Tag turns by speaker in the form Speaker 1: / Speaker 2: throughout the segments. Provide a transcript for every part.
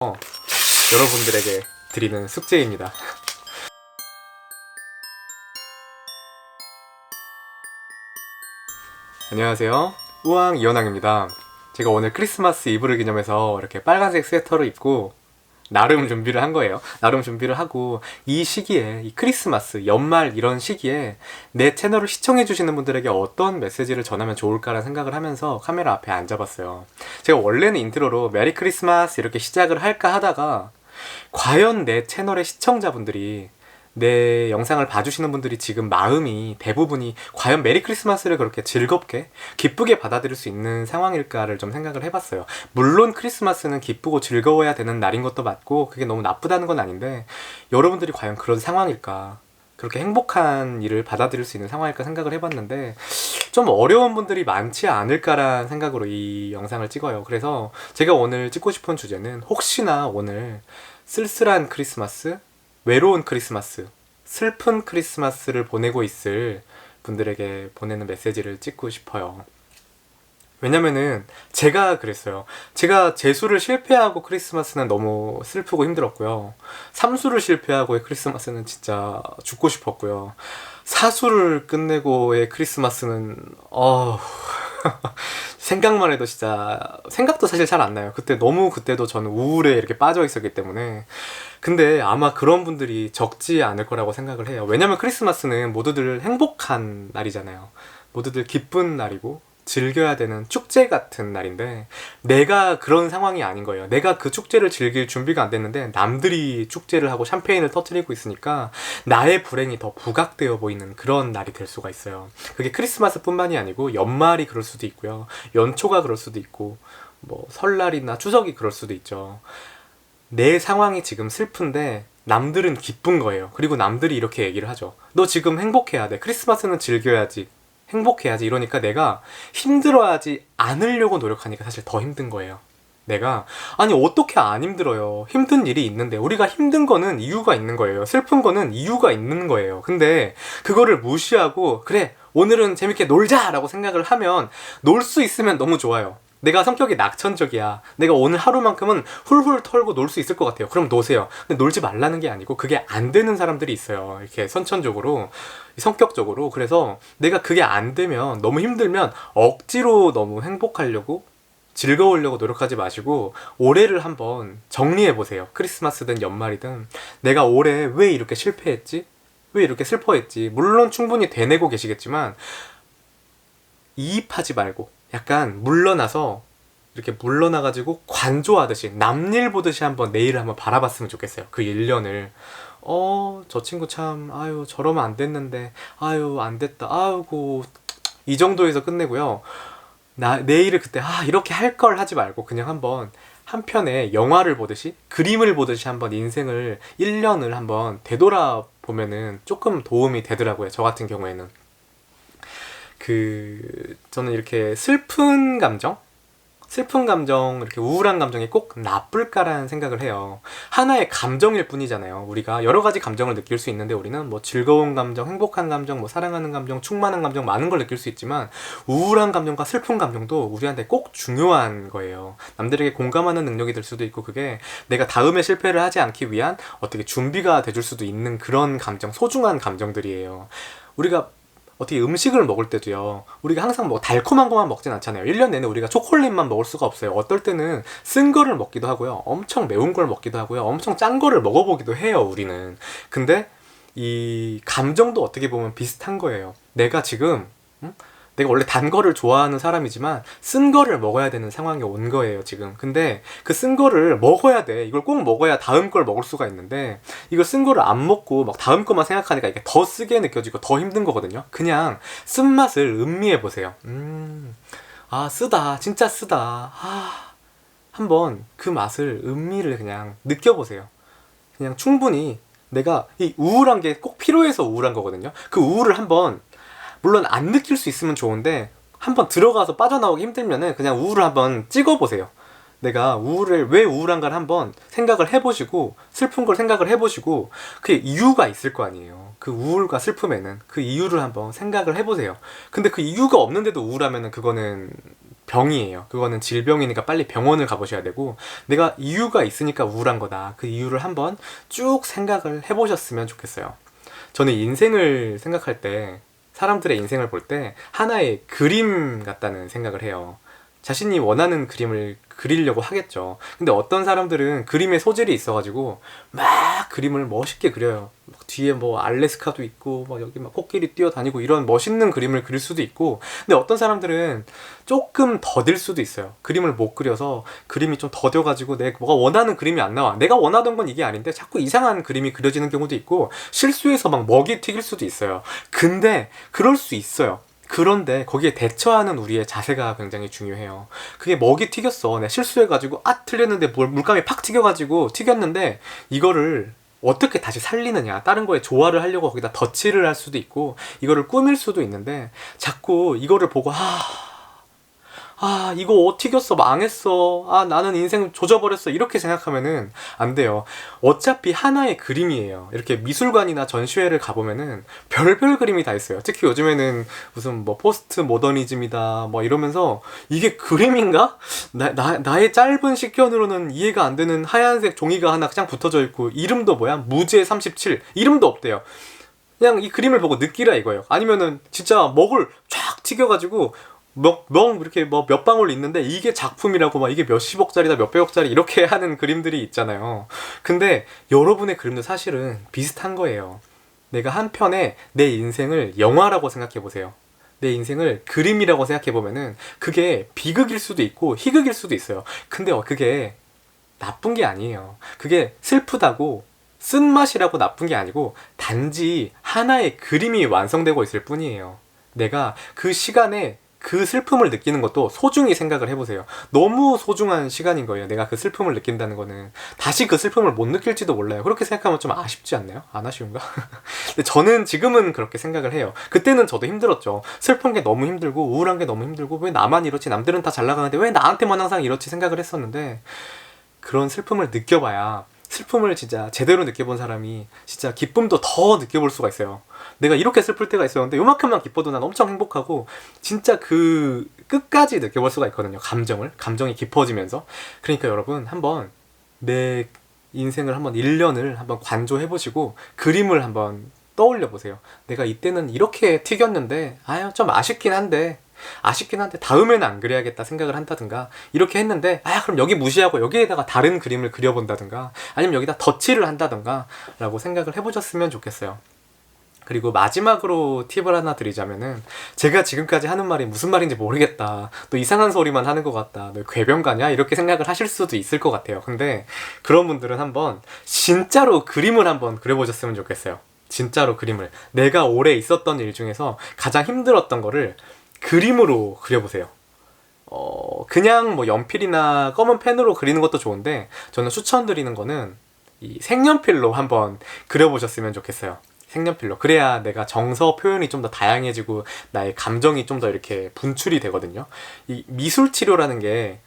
Speaker 1: 여러분들에게 드리는 숙제입니다. 안녕하세요. 우왕 이현왕입니다. 제가 오늘 크리스마스 이브를 기념해서 이렇게 빨간색 스웨터를 입고 나름 준비를 한 거예요. 나름 준비를 하고 이 시기에, 이 크리스마스, 연말 이런 시기에 내 채널을 시청해 주시는 분들에게 어떤 메시지를 전하면 좋을까라는 생각을 하면서 카메라 앞에 앉아봤어요. 제가 원래는 인트로로 메리 크리스마스 이렇게 시작을 할까 하다가 과연 내 채널의 시청자분들이, 내 영상을 봐주시는 분들이 지금 마음이 대부분이 과연 메리 크리스마스를 그렇게 즐겁게 기쁘게 받아들일 수 있는 상황일까를 좀 생각을 해봤어요. 물론 크리스마스는 기쁘고 즐거워야 되는 날인 것도 맞고 그게 너무 나쁘다는 건 아닌데, 여러분들이 과연 그런 상황일까, 그렇게 행복한 일을 받아들일 수 있는 상황일까 생각을 해봤는데 좀 어려운 분들이 많지 않을까라는 생각으로 이 영상을 찍어요. 그래서 제가 오늘 찍고 싶은 주제는, 혹시나 오늘 쓸쓸한 크리스마스, 외로운 크리스마스, 슬픈 크리스마스를 보내고 있을 분들에게 보내는 메시지를 찍고 싶어요. 왜냐면은 제가 그랬어요. 제가 재수를 실패하고 크리스마스는 너무 슬프고 힘들었고요. 삼수를 실패하고의 크리스마스는 진짜 죽고 싶었고요. 사수를 끝내고의 크리스마스는 생각만 해도 진짜, 생각도 사실 잘 안 나요. 그때도 저는 우울에 이렇게 빠져 있었기 때문에. 근데 아마 그런 분들이 적지 않을 거라고 생각을 해요. 왜냐면 크리스마스는 모두들 행복한 날이잖아요. 모두들 기쁜 날이고 즐겨야 되는 축제 같은 날인데, 내가 그런 상황이 아닌 거예요. 내가 그 축제를 즐길 준비가 안 됐는데 남들이 축제를 하고 샴페인을 터뜨리고 있으니까 나의 불행이 더 부각되어 보이는 그런 날이 될 수가 있어요. 그게 크리스마스뿐만이 아니고 연말이 그럴 수도 있고요, 연초가 그럴 수도 있고, 뭐 설날이나 추석이 그럴 수도 있죠. 내 상황이 지금 슬픈데 남들은 기쁜 거예요. 그리고 남들이 이렇게 얘기를 하죠. 너 지금 행복해야 돼. 크리스마스는 즐겨야지. 행복해야지. 이러니까 내가 힘들어하지 않으려고 노력하니까 사실 더 힘든 거예요. 내가, 아니 어떻게 안 힘들어요. 힘든 일이 있는데. 우리가 힘든 거는 이유가 있는 거예요. 슬픈 거는 이유가 있는 거예요. 근데 그거를 무시하고, 그래 오늘은 재밌게 놀자 라고 생각을 하면, 놀 수 있으면 너무 좋아요. 내가 성격이 낙천적이야, 내가 오늘 하루만큼은 훌훌 털고 놀 수 있을 것 같아요. 그럼 노세요. 근데 놀지 말라는 게 아니고, 그게 안 되는 사람들이 있어요. 이렇게 선천적으로, 성격적으로. 그래서 내가 그게 안 되면, 너무 힘들면 억지로 너무 행복하려고, 즐거우려고 노력하지 마시고 올해를 한번 정리해보세요. 크리스마스든 연말이든 내가 올해 왜 이렇게 실패했지? 왜 이렇게 슬퍼했지? 물론 충분히 되뇌고 계시겠지만 이입하지 말고 약간 물러나서, 이렇게 물러나가지고 관조하듯이, 남일 보듯이 한번 내일을 한번 바라봤으면 좋겠어요. 그 1년을. 저 친구 참, 아유 저러면 안 됐는데, 아유 안 됐다, 아이고, 이 정도에서 끝내고요. 내일을 그때 이렇게 할 걸 하지 말고 그냥 한번 한 편의 영화를 보듯이, 그림을 보듯이 한번 인생을 1년을 한번 되돌아보면은 조금 도움이 되더라고요. 저 같은 경우에는. 저는 이렇게 슬픈 감정, 이렇게 우울한 감정이 꼭 나쁠까라는 생각을 해요. 하나의 감정일 뿐이잖아요. 우리가 여러 가지 감정을 느낄 수 있는데, 우리는 뭐 즐거운 감정, 행복한 감정, 뭐 사랑하는 감정, 충만한 감정, 많은 걸 느낄 수 있지만 우울한 감정과 슬픈 감정도 우리한테 꼭 중요한 거예요. 남들에게 공감하는 능력이 될 수도 있고, 그게 내가 다음에 실패를 하지 않기 위한 어떻게 준비가 돼줄 수도 있는 그런 감정, 소중한 감정들이에요. 우리가 어떻게 음식을 먹을 때도요, 우리가 항상 뭐 달콤한 것만 먹진 않잖아요. 1년 내내 우리가 초콜릿만 먹을 수가 없어요. 어떨 때는 쓴 거를 먹기도 하고요, 엄청 매운 걸 먹기도 하고요, 엄청 짠 거를 먹어보기도 해요, 우리는. 근데 이 감정도 어떻게 보면 비슷한 거예요. 내가 지금 내가 원래 단 거를 좋아하는 사람이지만 쓴 거를 먹어야 되는 상황이 온 거예요, 지금. 근데 그 쓴 거를 먹어야 돼. 이걸 꼭 먹어야 다음 걸 먹을 수가 있는데, 이걸 쓴 거를 안 먹고 막 다음 것만 생각하니까 이게 더 쓰게 느껴지고 더 힘든 거거든요. 그냥 쓴맛을 음미해 보세요. 쓰다, 진짜 쓰다. 한번 그 맛을, 음미를 그냥 느껴보세요. 그냥 충분히 내가 이 우울한 게 꼭 필요해서 우울한 거거든요. 그 우울을 한번, 물론 안 느낄 수 있으면 좋은데, 한번 들어가서 빠져나오기 힘들면은 그냥 우울을 한번 찍어보세요. 내가 왜 우울한가를 한번 생각을 해보시고, 슬픈 걸 생각을 해보시고, 그게 이유가 있을 거 아니에요. 그 우울과 슬픔에는 그 이유를 한번 생각을 해보세요. 근데 그 이유가 없는데도 우울하면은 그거는 병이에요. 그거는 질병이니까 빨리 병원을 가보셔야 되고, 내가 이유가 있으니까 우울한 거다. 그 이유를 한번 쭉 생각을 해보셨으면 좋겠어요. 저는 인생을 생각할 때, 사람들의 인생을 볼 때 하나의 그림 같다는 생각을 해요. 자신이 원하는 그림을 그리려고 하겠죠. 근데 어떤 사람들은 그림에 소질이 있어가지고 막 그림을 멋있게 그려요. 막 뒤에 뭐 알래스카도 있고 막 여기 막 코끼리 뛰어다니고 이런 멋있는 그림을 그릴 수도 있고, 근데 어떤 사람들은 조금 더딜 수도 있어요. 그림을 못 그려서 그림이 좀 더뎌가지고 내가 뭐가 원하는 그림이 안 나와. 내가 원하던 건 이게 아닌데 자꾸 이상한 그림이 그려지는 경우도 있고, 실수해서 막 먹이 튀길 수도 있어요. 근데 그럴 수 있어요. 그런데 거기에 대처하는 우리의 자세가 굉장히 중요해요. 그게 먹이 튀겼어. 내가 실수해가지고 틀렸는데 물감이 팍 튀겨가지고 튀겼는데, 이거를 어떻게 다시 살리느냐, 다른 거에 조화를 하려고 거기다 덧칠을 할 수도 있고 이거를 꾸밀 수도 있는데, 자꾸 이거를 보고 이거 튀겼어, 망했어, 나는 인생 조져버렸어, 이렇게 생각하면은 안 돼요. 어차피 하나의 그림이에요. 이렇게 미술관이나 전시회를 가보면은 별별 그림이 다 있어요. 특히 요즘에는 무슨 뭐 포스트 모더니즘이다 뭐 이러면서, 이게 그림인가? 나의 짧은 식견으로는 이해가 안 되는 하얀색 종이가 하나 그냥 붙어져 있고, 이름도 뭐야? 무제 37, 이름도 없대요. 그냥 이 그림을 보고 느끼라 이거예요. 아니면은 진짜 먹을 쫙 튀겨가지고 이렇게 뭐 몇 방울 있는데 이게 작품이라고 막 이게 몇십억짜리다 몇백억짜리 이렇게 하는 그림들이 있잖아요. 근데 여러분의 그림도 사실은 비슷한 거예요. 내가 한편에 내 인생을 영화라고 생각해 보세요. 내 인생을 그림이라고 생각해 보면은 그게 비극일 수도 있고 희극일 수도 있어요. 근데 그게 나쁜 게 아니에요. 그게 슬프다고 쓴맛이라고 나쁜 게 아니고, 단지 하나의 그림이 완성되고 있을 뿐이에요. 내가 그 시간에 그 슬픔을 느끼는 것도 소중히 생각을 해보세요. 너무 소중한 시간인 거예요. 내가 그 슬픔을 느낀다는 거는 다시 그 슬픔을 못 느낄지도 몰라요. 그렇게 생각하면 좀 아쉽지 않나요? 안 아쉬운가? 근데 저는 지금은 그렇게 생각을 해요. 그때는 저도 힘들었죠. 슬픈 게 너무 힘들고 우울한 게 너무 힘들고, 왜 나만 이렇지, 남들은 다 잘 나가는데 왜 나한테만 항상 이렇지 생각을 했었는데, 그런 슬픔을 느껴봐야, 슬픔을 진짜 제대로 느껴본 사람이 진짜 기쁨도 더 느껴볼 수가 있어요. 내가 이렇게 슬플 때가 있었는데 요만큼만 기뻐도 난 엄청 행복하고, 진짜 그 끝까지 느껴볼 수가 있거든요. 감정이 깊어지면서. 그러니까 여러분, 한번 내 인생을 한번 1년을 한번 관조해보시고 그림을 한번 떠올려 보세요. 내가 이때는 이렇게 튀겼는데 좀 아쉽긴 한데 다음에는 안 그래야겠다 생각을 한다든가, 이렇게 했는데 그럼 여기 무시하고 여기에다가 다른 그림을 그려본다든가, 아니면 여기다 덧칠을 한다든가 라고 생각을 해보셨으면 좋겠어요. 그리고 마지막으로 팁을 하나 드리자면은, 제가 지금까지 하는 말이 무슨 말인지 모르겠다, 또 이상한 소리만 하는 것 같다, 너 괴변가냐, 이렇게 생각을 하실 수도 있을 것 같아요. 근데 그런 분들은 한번 진짜로 그림을 한번 그려보셨으면 좋겠어요. 진짜로 그림을, 내가 올해 있었던 일 중에서 가장 힘들었던 거를 그림으로 그려보세요. 그냥 뭐 연필이나 검은 펜으로 그리는 것도 좋은데, 저는 추천드리는 거는 이 색연필로 한번 그려보셨으면 좋겠어요. 색연필로. 그래야 내가 정서 표현이 좀 더 다양해지고 나의 감정이 좀 더 이렇게 분출이 되거든요. 이 미술 치료라는 게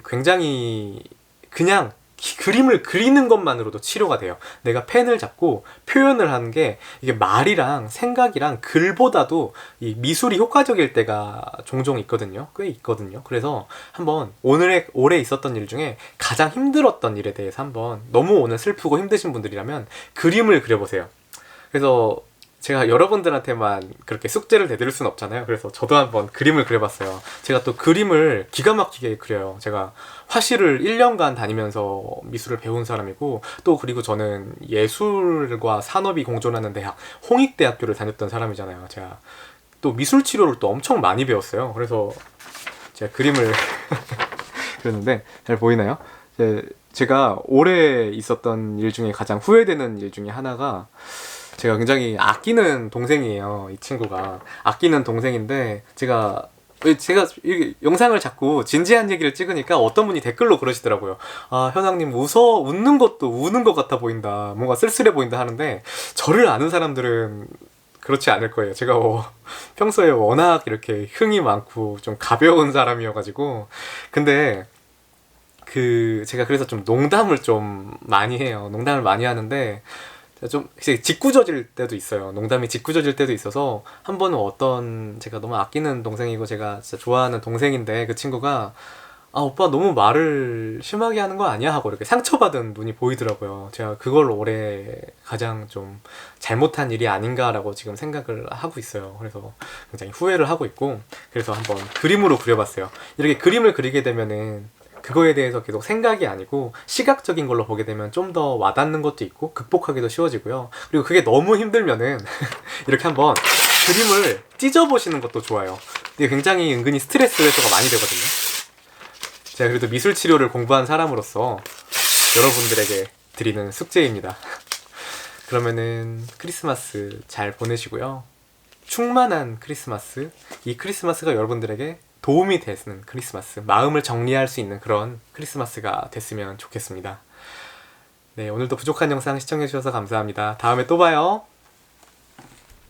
Speaker 1: 굉장히 그냥 그림을 그리는 것만으로도 치료가 돼요. 내가 펜을 잡고 표현을 하는 게, 이게 말이랑 생각이랑 글보다도 이 미술이 효과적일 때가 종종 있거든요. 꽤 있거든요. 그래서 한번 올해 있었던 일 중에 가장 힘들었던 일에 대해서 한번, 너무 오늘 슬프고 힘드신 분들이라면 그림을 그려보세요. 그래서 제가 여러분들한테만 그렇게 숙제를 내드릴 수는 없잖아요. 그래서 저도 한번 그림을 그려봤어요. 제가 또 그림을 기가 막히게 그려요. 제가 화실을 1년간 다니면서 미술을 배운 사람이고, 또 그리고 저는 예술과 산업이 공존하는 대학, 홍익대학교를 다녔던 사람이잖아요. 제가 또 미술 치료를 또 엄청 많이 배웠어요. 그래서 제가 그림을 그렸는데, 잘 보이나요? 제가 올해 있었던 일 중에 가장 후회되는 일 중에 하나가, 제가 굉장히 아끼는 동생이에요. 이 친구가 아끼는 동생인데, 제가 이 영상을 자꾸 진지한 얘기를 찍으니까 어떤 분이 댓글로 그러시더라고요. 현황님 웃는 것도 우는 것 같아 보인다, 뭔가 쓸쓸해 보인다 하는데, 저를 아는 사람들은 그렇지 않을 거예요. 제가 평소에 워낙 이렇게 흥이 많고 좀 가벼운 사람이어가지고. 근데 제가 그래서 좀 농담을 좀 많이 해요. 농담을 많이 하는데, 좀 짓궂어질 때도 있어요. 농담이 짓궂어질 때도 있어서 한 번은 어떤 제가 너무 아끼는 동생이고 제가 진짜 좋아하는 동생인데 그 친구가 아 오빠 너무 말을 심하게 하는 거 아니야? 하고 이렇게 상처받은 눈이 보이더라고요. 제가 그걸 올해 가장 좀 잘못한 일이 아닌가라고 지금 생각을 하고 있어요. 그래서 굉장히 후회를 하고 있고 그래서 한번 그림으로 그려봤어요. 이렇게 그림을 그리게 되면은 그거에 대해서 계속 생각이 아니고 시각적인 걸로 보게 되면 좀 더 와닿는 것도 있고 극복하기도 쉬워지고요. 그리고 그게 너무 힘들면은 이렇게 한번 그림을 찢어보시는 것도 좋아요. 이게 굉장히 은근히 스트레스 해소가 많이 되거든요. 제가 그래도 미술 치료를 공부한 사람으로서 여러분들에게 드리는 숙제입니다. 그러면은 크리스마스 잘 보내시고요. 충만한 크리스마스, 이 크리스마스가 여러분들에게 도움이 되는 크리스마스, 마음을 정리할 수 있는 그런 크리스마스가 됐으면 좋겠습니다. 네, 오늘도 부족한 영상 시청해주셔서 감사합니다. 다음에 또 봐요.